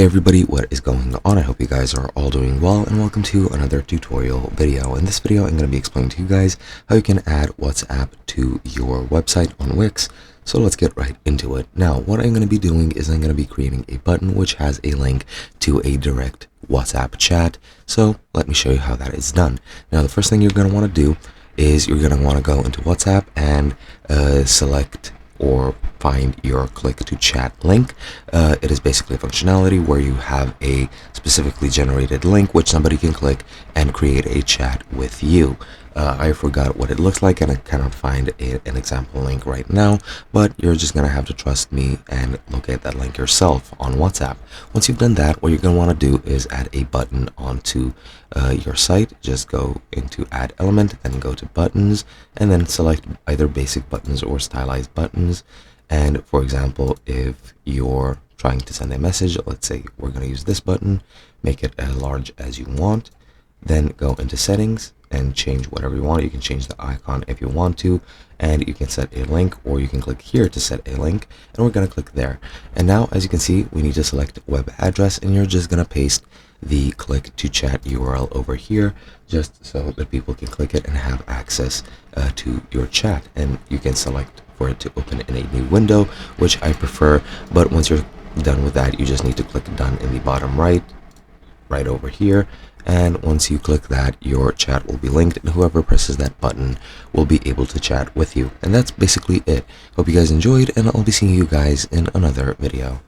Hey everybody, what is going on? I hope you guys are all doing well, and welcome to another tutorial video. In this video, I'm going to be explaining to you guys how you can add WhatsApp to your website on Wix. So let's get right into it. Now, what I'm going to be doing is I'm going to be creating a button which has a link to a direct WhatsApp chat. So let me show you how that is done. Now, the first thing you're going to want to do is you're going to want to go into WhatsApp and select or find your click to chat link. It is basically a functionality where you have a specifically generated link which somebody can click and create a chat with you. I forgot what it looks like and I cannot find an example link right now, but you're just gonna have to trust me and locate that link yourself on WhatsApp. Once you've done that, what you're gonna want to do is add a button onto your site. Just go into add element, then go to buttons, and then select either basic buttons or stylized buttons. And for example, if you're trying to send a message, let's say we're going to use this button, make it as large as you want, then go into settings and change whatever you want. You can change the icon if you want to, and you can set a link, or you can click here to set a link, and we're going to click there. And now, as you can see, we need to select web address, and you're just going to paste the click to chat URL over here, just so that people can click it and have access to your chat. And you can select for it to open in a new window, which I prefer, but once you're done with that, you just need to click done in the bottom right over here. And once you click that, your chat will be linked, and whoever presses that button will be able to chat with you. And that's basically it. Hope you guys enjoyed, and I'll be seeing you guys in another video.